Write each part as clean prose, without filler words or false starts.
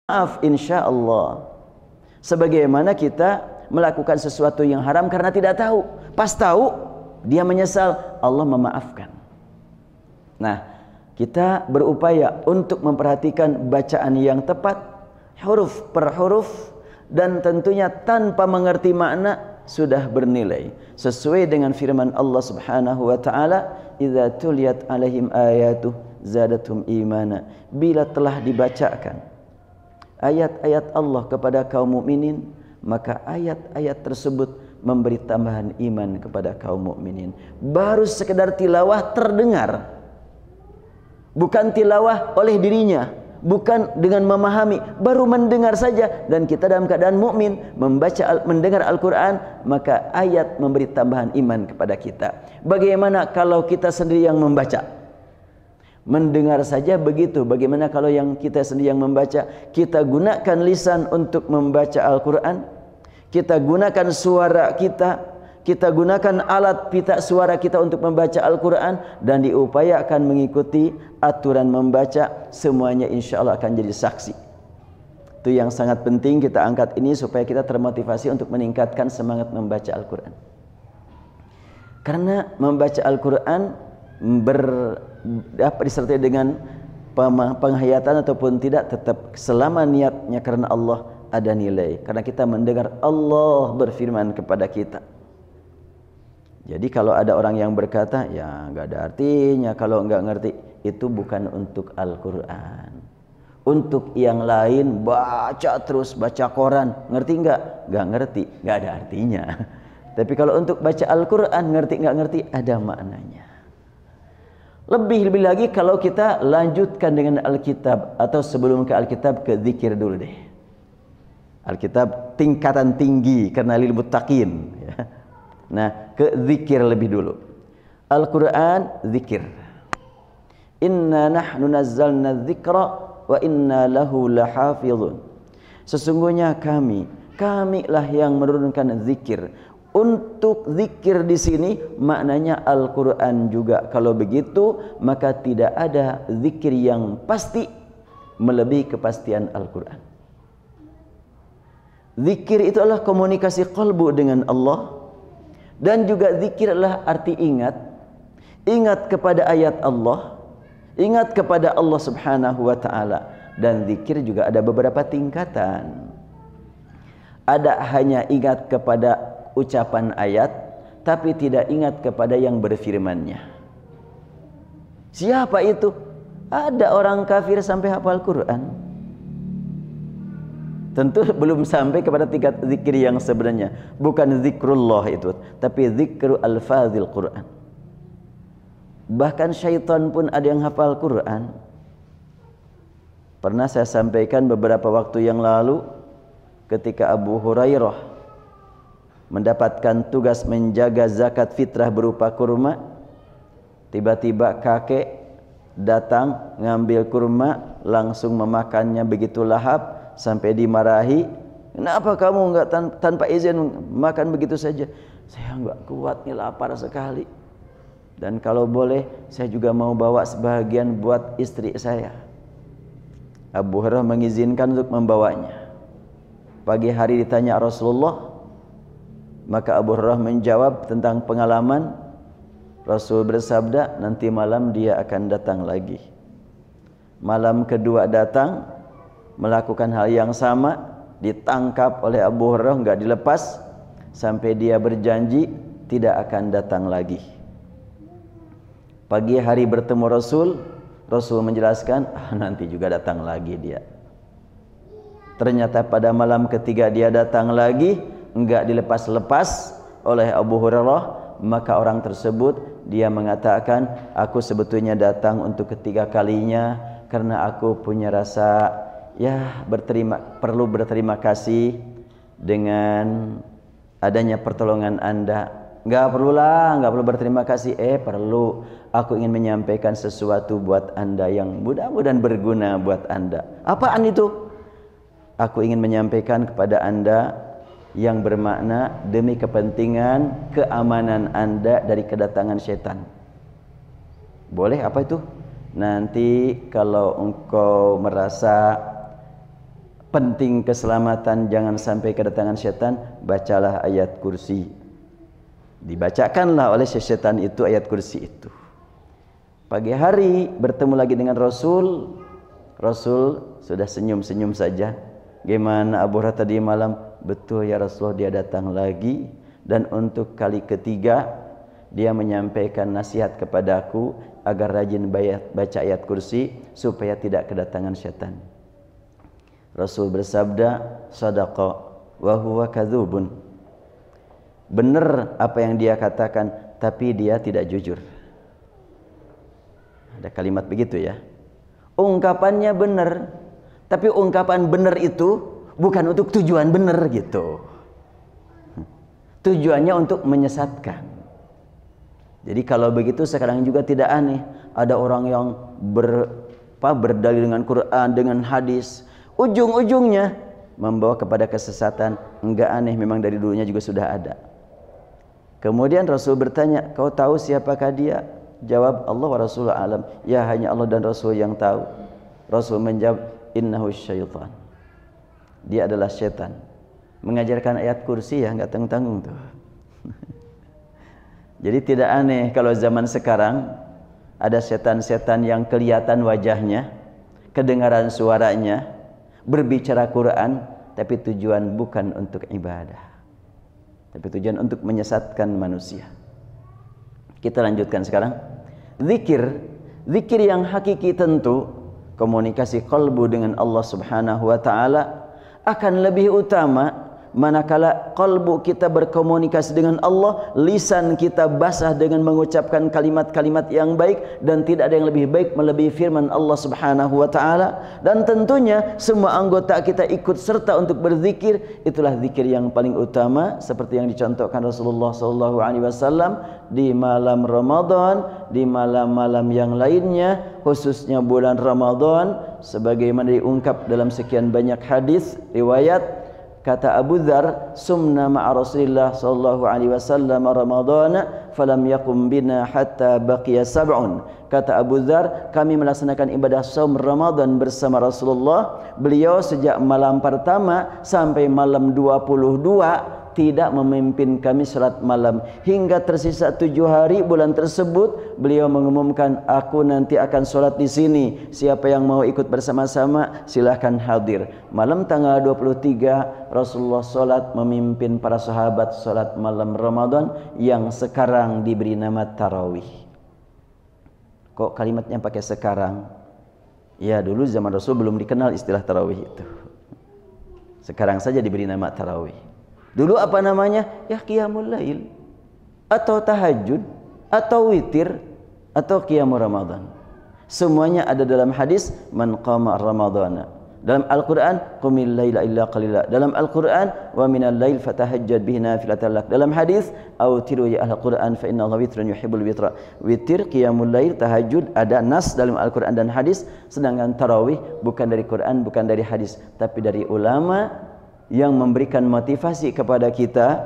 maaf insya Allah. Sebagaimana kita melakukan sesuatu yang haram karena tidak tahu, pas tahu dia menyesal, Allah memaafkan. Nah, kita berupaya untuk memperhatikan bacaan yang tepat, huruf per huruf, dan tentunya tanpa mengerti makna sudah bernilai sesuai dengan firman Allah Subhanahu wa taala, idza tuliyat alaihim ayatuh zadathum imana. Bila telah dibacakan ayat-ayat Allah kepada kaum mukminin, maka ayat-ayat tersebut memberi tambahan iman kepada kaum mukminin. Baru sekedar tilawah terdengar, bukan tilawah oleh dirinya, bukan dengan memahami, baru mendengar saja, dan kita dalam keadaan mukmin mendengar Al-Quran, maka ayat memberi tambahan iman kepada kita. Bagaimana kalau kita sendiri yang membaca? Mendengar saja begitu, bagaimana kalau yang kita sendiri yang membaca? Kita gunakan lisan untuk membaca Al-Quran, kita gunakan suara kita gunakan alat pita suara kita untuk membaca Al-Quran, dan diupayakan mengikuti aturan membaca, semuanya insya Allah akan jadi saksi. Itu yang sangat penting kita angkat ini supaya kita termotivasi untuk meningkatkan semangat membaca Al-Quran. Karena membaca Al-Quran disertai dengan penghayatan ataupun tidak, tetap selama niatnya karena Allah ada nilai. Karena kita mendengar Allah berfirman kepada kita. Jadi kalau ada orang yang berkata, ya nggak ada artinya kalau nggak ngerti, itu bukan untuk Al-Quran. Untuk yang lain baca terus, baca koran, ngerti nggak? Nggak ngerti, nggak ada artinya. Tapi kalau untuk baca Al-Quran, ngerti nggak ngerti, ada maknanya. Lebih lagi kalau kita lanjutkan dengan Alkitab, atau sebelum ke Alkitab ke zikir dulu deh. Alkitab tingkatan tinggi karena lil muttaqin, ya. Nah, ke zikir lebih dulu. Al-Quran zikir. Inna nahnu nazzalna dzikra wa inna lahu lahafizun. Sesungguhnya kamilah yang menurunkan zikir. Untuk zikir di sini maknanya Al-Quran juga. Kalau begitu maka tidak ada zikir yang pasti melebihi kepastian Al-Quran. Zikir itu adalah komunikasi qalbu dengan Allah, dan juga zikir adalah arti ingat. Ingat kepada ayat Allah, ingat kepada Allah Subhanahu wa ta'ala. Dan zikir juga ada beberapa tingkatan. Ada hanya ingat kepada ucapan ayat, tapi tidak ingat kepada yang berfirmannya. Siapa itu? Ada orang kafir sampai hafal Quran. Tentu belum sampai kepada tingkat zikir yang sebenarnya. Bukan zikrullah itu, tapi zikru al-fadhil Quran. Bahkan syaitan pun ada yang hafal Quran. Pernah saya sampaikan beberapa waktu yang lalu, ketika Abu Hurairah mendapatkan tugas menjaga zakat fitrah berupa kurma, tiba-tiba kakek datang ngambil kurma, langsung memakannya begitu lahap sampai dimarahi. Kenapa kamu enggak tanpa izin makan begitu saja? Saya enggak kuat nih, lapar sekali. Dan kalau boleh saya juga mau bawa sebagian buat istri saya. Abu Hurairah mengizinkan untuk membawanya. Pagi hari ditanya Rasulullah, maka Abu Hurairah menjawab tentang pengalaman. Rasul bersabda, nanti malam dia akan datang lagi. Malam kedua datang, melakukan hal yang sama, ditangkap oleh Abu Hurairah, enggak dilepas sampai dia berjanji tidak akan datang lagi. Pagi hari bertemu Rasul, Rasul menjelaskan, nanti juga datang lagi dia. Ternyata pada malam ketiga dia datang lagi, enggak dilepas-lepas oleh Abu Hurairah. Maka orang tersebut dia mengatakan, aku sebetulnya datang untuk ketiga kalinya karena aku punya rasa perlu berterima kasih dengan adanya pertolongan Anda. Enggak perlu berterima kasih. Perlu. Aku ingin menyampaikan sesuatu buat Anda yang mudah-mudahan berguna buat Anda. Apaan itu? Aku ingin menyampaikan kepada Anda yang bermakna demi kepentingan keamanan Anda dari kedatangan setan. Boleh, apa itu? Nanti kalau engkau merasa penting keselamatan, jangan sampai kedatangan setan, bacalah ayat kursi. Dibacakanlah oleh setan itu ayat kursi itu. Pagi hari bertemu lagi dengan Rasul. Rasul sudah senyum-senyum saja. Gimana Abu Hurairah tadi malam? Betul ya Rasulullah, dia datang lagi. Dan untuk kali ketiga dia menyampaikan nasihat kepadaku agar rajin baca ayat kursi supaya tidak kedatangan setan. Rasul bersabda, sadaqa wa huwa kadzubun. Benar apa yang dia katakan, tapi dia tidak jujur. Ada kalimat begitu ya. Ungkapannya benar, tapi ungkapan benar itu bukan untuk tujuan benar gitu. Tujuannya untuk menyesatkan. Jadi kalau begitu sekarang juga tidak aneh ada orang yang berdalil dengan Quran, dengan hadis, ujung-ujungnya membawa kepada kesesatan. Enggak aneh, memang dari dulunya juga sudah ada. Kemudian Rasul bertanya, kau tahu siapakah dia? Jawab, Allah wa Rasulullah alam. Ya, hanya Allah dan Rasul yang tahu. Rasul menjawab, innahu syaitan. Dia adalah setan. Mengajarkan ayat kursi ya, enggak tanggung-tanggung tuh. Jadi tidak aneh kalau zaman sekarang ada setan-setan yang kelihatan wajahnya, kedengaran suaranya, berbicara Quran, tapi tujuan bukan untuk ibadah, tapi tujuan untuk menyesatkan manusia. Kita lanjutkan sekarang. Zikir yang hakiki tentu komunikasi qalbu dengan Allah Subhanahu wa taala akan lebih utama manakala qalbu kita berkomunikasi dengan Allah, lisan kita basah dengan mengucapkan kalimat-kalimat yang baik, dan tidak ada yang lebih baik melebihi firman Allah Subhanahu wa taala. Dan tentunya semua anggota kita ikut serta untuk berzikir. Itulah zikir yang paling utama seperti yang dicontohkan Rasulullah sallallahu alaihi wasallam di malam Ramadan, di malam-malam yang lainnya, khususnya bulan Ramadan, sebagaimana diungkap dalam sekian banyak hadis riwayat. Kata Abu Dzar, sumna ma'a Rasulillah sallallahu alaihi wasallam Ramadana falam yakum bina hatta baqiya sab'un. Kata Abu Dzar, kami melaksanakan ibadah saum Ramadan bersama Rasulullah. Beliau sejak malam pertama sampai malam 22 tidak memimpin kami salat malam, hingga tersisa 7 hari bulan tersebut. Beliau mengumumkan, aku nanti akan salat di sini, siapa yang mau ikut bersama-sama silahkan hadir. Malam tanggal 23 Rasulullah salat memimpin para sahabat salat malam Ramadan yang sekarang diberi nama tarawih. Kok kalimatnya pakai sekarang? Ya, dulu zaman Rasul belum dikenal istilah tarawih itu. Sekarang saja diberi nama tarawih. Dulu apa namanya? Ya qiyamul lail, atau tahajud, atau witir, atau qiyamul Ramadan. Semuanya ada dalam hadis man qama ramadhana. Dalam Al-Quran, qumil laila illa qalila. Dalam Al-Quran, wa minal lail fatahajjad bihi nafilatan lak. Dalam hadis, autiru ya ahlal Quran fa inna Allah witrun yuhibbul witra. Witir, qiyamul lail, tahajud ada nas dalam Al-Quran dan hadis. Sedangkan tarawih bukan dari Quran, bukan dari hadis, tapi dari ulama yang memberikan motivasi kepada kita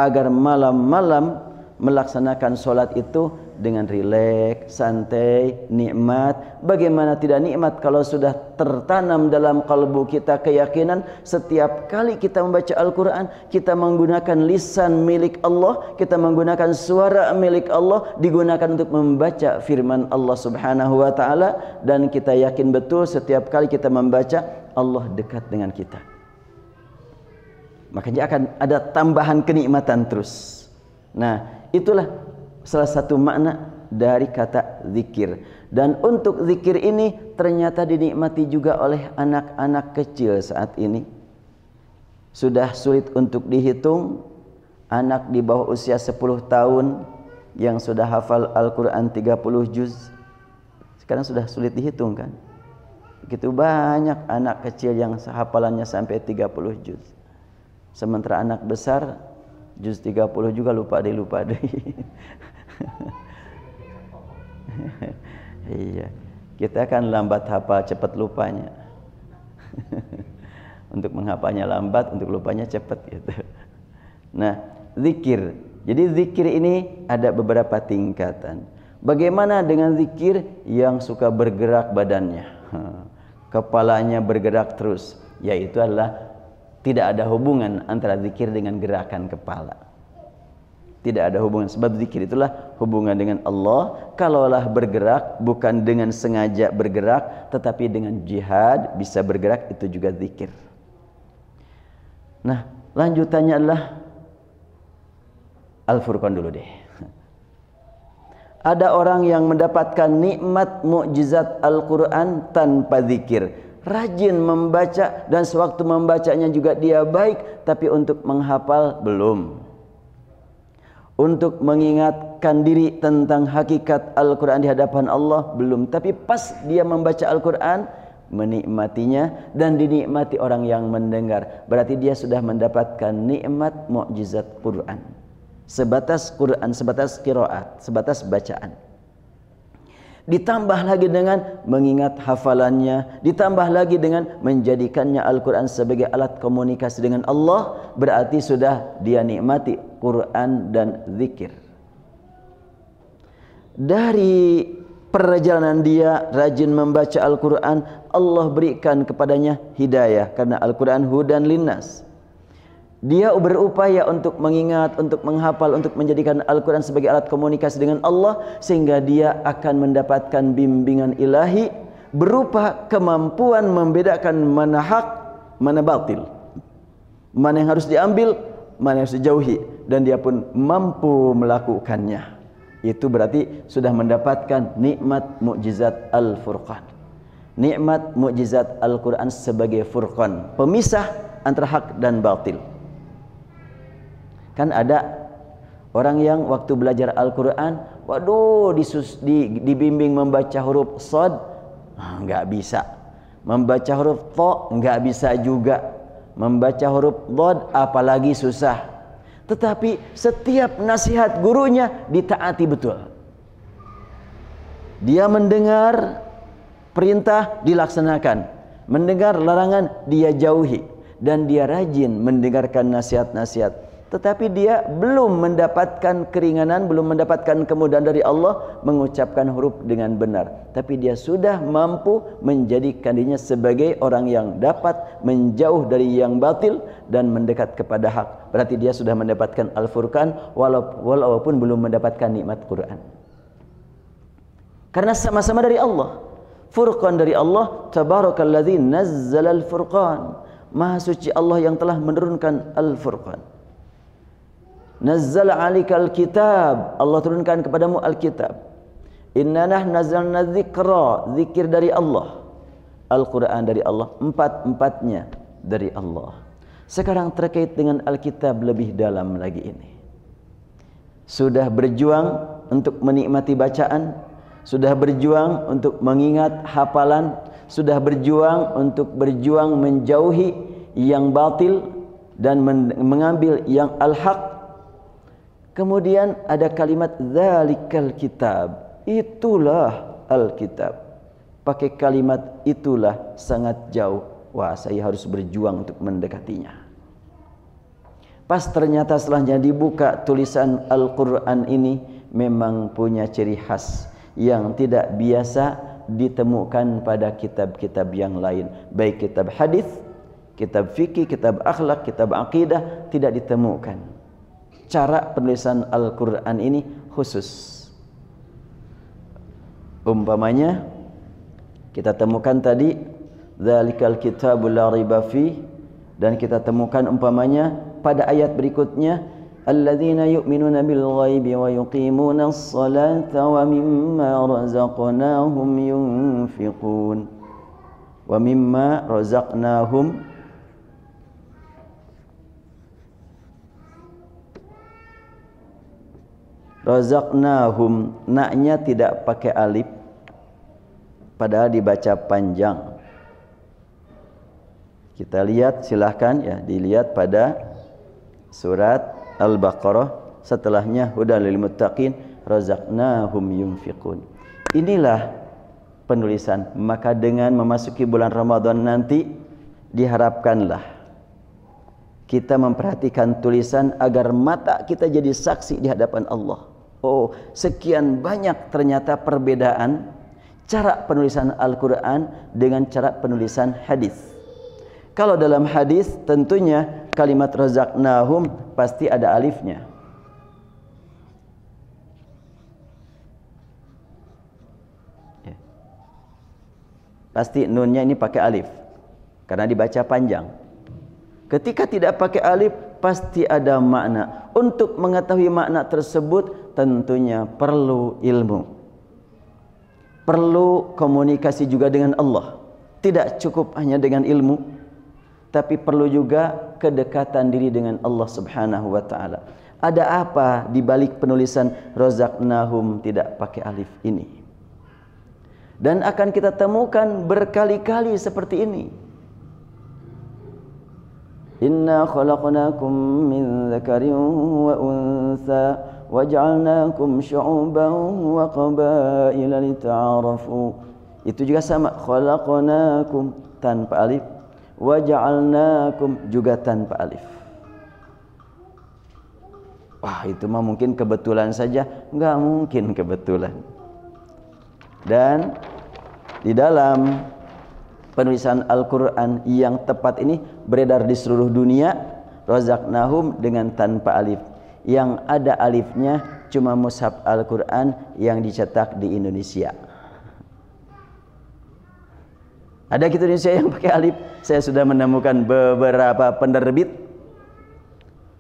agar malam-malam melaksanakan sholat itu dengan rileks, santai, nikmat. Bagaimana tidak nikmat kalau sudah tertanam dalam kalbu kita keyakinan setiap kali kita membaca Al-Quran, kita menggunakan lisan milik Allah, kita menggunakan suara milik Allah, digunakan untuk membaca firman Allah Subhanahu wa ta'ala. Dan kita yakin betul setiap kali kita membaca, Allah dekat dengan kita. Makanya akan ada tambahan kenikmatan terus. Nah, itulah salah satu makna dari kata zikir. Dan untuk zikir ini ternyata dinikmati juga oleh anak-anak kecil saat ini. Sudah sulit untuk dihitung anak di bawah usia 10 tahun yang sudah hafal Al-Quran 30 juz. Sekarang sudah sulit dihitung kan. Begitu banyak anak kecil yang hafalannya sampai 30 juz. Sementara anak besar juz 30 juga lupa deh. Iya, kita kan lambat hafal, cepat lupanya. Untuk menghafalnya lambat, untuk lupanya cepat gitu. Nah, zikir. Jadi zikir ini ada beberapa tingkatan. Bagaimana dengan zikir yang suka bergerak badannya? Kepalanya bergerak terus, yaitu adalah tidak ada hubungan antara zikir dengan gerakan kepala. Tidak ada hubungan, sebab zikir itulah hubungan dengan Allah. Kalaulah bergerak bukan dengan sengaja bergerak, tetapi dengan jihad bisa bergerak, itu juga zikir. Nah, lanjutannya adalah Al-Furqan dulu deh. Ada orang yang mendapatkan nikmat mukjizat Al-Quran tanpa zikir, rajin membaca dan sewaktu membacanya juga dia baik, tapi untuk menghafal belum. Untuk mengingatkan diri tentang hakikat Al-Quran di hadapan Allah belum. Tapi pas dia membaca Al-Quran, menikmatinya dan dinikmati orang yang mendengar, berarti dia sudah mendapatkan nikmat mukjizat Quran. Sebatas Quran, sebatas qiraat, sebatas bacaan. Ditambah lagi dengan mengingat hafalannya, ditambah lagi dengan menjadikannya Al-Quran sebagai alat komunikasi dengan Allah, berarti sudah dia nikmati Quran dan zikir. Dari perjalanan dia rajin membaca Al-Quran, Allah berikan kepadanya hidayah, karena Al-Quran hudan linnas. Dia berupaya untuk mengingat, untuk menghafal, untuk menjadikan Al-Quran sebagai alat komunikasi dengan Allah, sehingga dia akan mendapatkan bimbingan ilahi berupa kemampuan membedakan mana hak, mana batil, mana yang harus diambil, mana yang harus dijauhi, dan dia pun mampu melakukannya. Itu berarti sudah mendapatkan nikmat mukjizat Al-Furqan. Nikmat mukjizat Al-Quran sebagai furqan, pemisah antara hak dan batil. Kan ada orang yang waktu belajar Al-Quran, waduh, dibimbing membaca huruf Shad, nggak bisa. Membaca huruf Tha, nggak bisa juga. Membaca huruf Dhad, apalagi susah. Tetapi setiap nasihat gurunya ditaati betul. Dia mendengar perintah, dilaksanakan. Mendengar larangan, dia jauhi. Dan dia rajin mendengarkan nasihat-nasihat. Tetapi dia belum mendapatkan keringanan, belum mendapatkan kemudahan dari Allah mengucapkan huruf dengan benar. Tapi dia sudah mampu menjadikan dirinya sebagai orang yang dapat menjauh dari yang batil dan mendekat kepada hak. Berarti dia sudah mendapatkan Al-Furqan walaupun belum mendapatkan nikmat Quran. Karena sama-sama dari Allah. Furqan dari Allah, tabarakalladzi nazzala al-furqan. Maha suci Allah yang telah menurunkan Al-Furqan. Nazzala 'alaikal kitab, Allah turunkan kepadamu Alkitab. Inna nahnu nazzalna dzikra, zikir dari Allah. Al-Quran dari Allah, empat-empatnya dari Allah. Sekarang terkait dengan Alkitab lebih dalam lagi ini. Sudah berjuang untuk menikmati bacaan, sudah berjuang untuk mengingat hafalan, sudah berjuang untuk berjuang menjauhi yang batil dan mengambil yang al-haq. Kemudian ada kalimat dzalikal kitab, itulah Alkitab. Pakai kalimat itulah sangat jauh. Wah, saya harus berjuang untuk mendekatinya. Pas ternyata setelahnya dibuka tulisan Al-Quran ini memang punya ciri khas yang tidak biasa ditemukan pada kitab-kitab yang lain. Baik kitab hadis, kitab fikih, kitab akhlak, kitab akidah, tidak ditemukan. Cara penulisan Al-Quran ini khusus. Umpamanya kita temukan tadi dzalikal kitabul la raiba fi, dan kita temukan umpamanya pada ayat berikutnya alladzina yu'minuna bil ghaibi wa yuqimuna as-salata wa mimma razaqnahum yunfiqun. Wa mimma razaqnahum razaqnahum, naknya tidak pakai alif padahal dibaca panjang. Kita lihat, silahkan ya, dilihat pada surat Al-Baqarah, setelahnya hudal lil muttaqin, razaqnahum yunfiqun. Inilah penulisan. Maka dengan memasuki bulan Ramadan nanti diharapkanlah kita memperhatikan tulisan agar mata kita jadi saksi di hadapan Allah. Oh, sekian banyak ternyata perbedaan cara penulisan Al-Quran dengan cara penulisan hadis. Kalau dalam hadis tentunya kalimat razaqnahum pasti ada alifnya. Pasti nunnya ini pakai alif karena dibaca panjang. Ketika tidak pakai alif pasti ada makna. Untuk mengetahui makna tersebut tentunya perlu ilmu, perlu komunikasi juga dengan Allah. Tidak cukup hanya dengan ilmu, tapi perlu juga kedekatan diri dengan Allah Subhanahu wa taala. Ada apa di balik penulisan razaqnahum tidak pakai alif ini? Dan akan kita temukan berkali-kali seperti ini. Inna khalaqnakum min dzakarin wa untha waj'alnakum syu'uban wa qabaila lita'arafu. Itu juga sama, khalaqnakum tanpa alif, waja'alnakum juga tanpa alif. Wah, itu mah mungkin kebetulan saja, enggak mungkin kebetulan. Dan di dalam penulisan Al-Quran yang tepat ini beredar di seluruh dunia, razaqnahum dengan tanpa alif. Yang ada alifnya cuma mushaf Al-Quran yang dicetak di Indonesia. Ada kitab Indonesia yang pakai alif. Saya sudah menemukan beberapa penerbit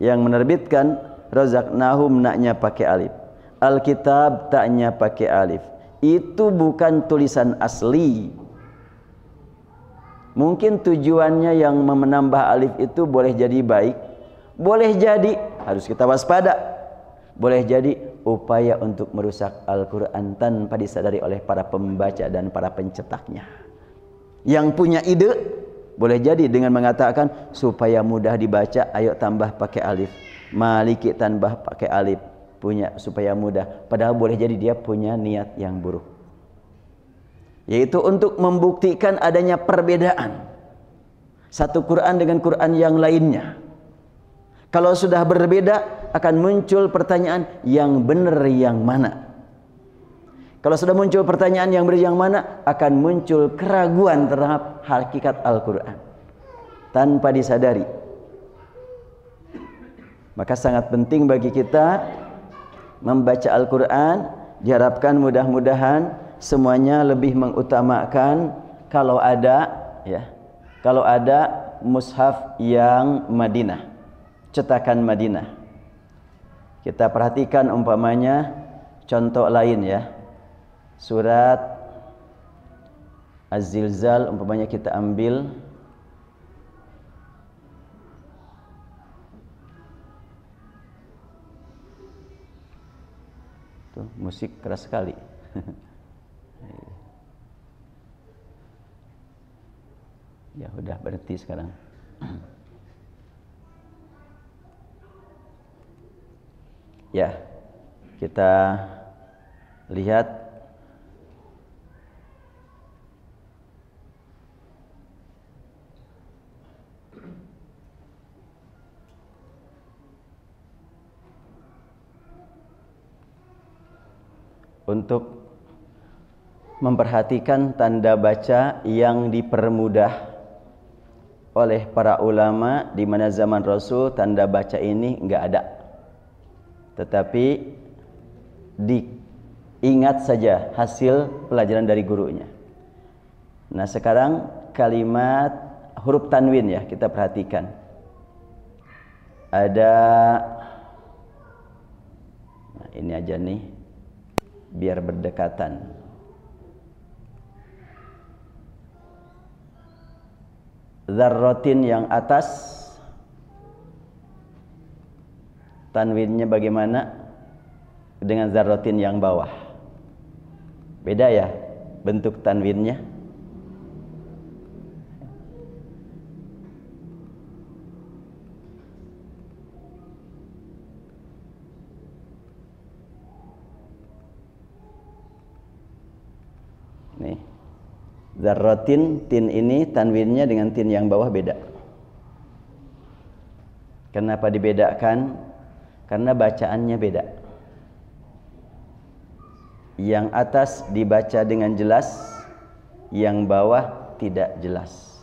yang menerbitkan razaqnahum naknya pakai alif, Alkitab taknya pakai alif. Itu bukan tulisan asli. Mungkin tujuannya yang menambah alif itu boleh jadi baik, boleh jadi harus kita waspada, boleh jadi upaya untuk merusak Al-Quran tanpa disadari oleh para pembaca dan para pencetaknya. Yang punya ide boleh jadi dengan mengatakan supaya mudah dibaca, ayo tambah pakai alif. Maliki tambah pakai alif, punya supaya mudah. Padahal boleh jadi dia punya niat yang buruk, yaitu untuk membuktikan adanya perbedaan satu Quran dengan Quran yang lainnya. Kalau sudah berbeda akan muncul pertanyaan yang benar yang mana. Kalau sudah muncul pertanyaan yang benar yang mana, akan muncul keraguan terhadap hakikat Al-Quran tanpa disadari. Maka sangat penting bagi kita membaca Al-Quran. Diharapkan mudah-mudahan semuanya lebih mengutamakan kalau ada mushaf yang Madinah, cetakan Madinah. Kita perhatikan umpamanya contoh lain ya, surat Az-Zilzal umpamanya kita ambil, tuh musik keras sekali. Ya udah berhenti sekarang. Ya, kita lihat untuk memperhatikan tanda baca yang dipermudah oleh para ulama. Di mana zaman Rasul tanda baca ini enggak ada, tetapi diingat saja hasil pelajaran dari gurunya. Nah sekarang kalimat huruf tanwin ya, kita perhatikan. Ada, nah ini aja nih biar berdekatan. Dzarratin yang atas tanwinnya bagaimana dengan dzarratin yang bawah? Beda ya bentuk tanwinnya. Nih, dzarratin, tin ini tanwinnya dengan tin yang bawah beda. Kenapa dibedakan? Karena bacaannya beda. Yang atas dibaca dengan jelas, yang bawah tidak jelas.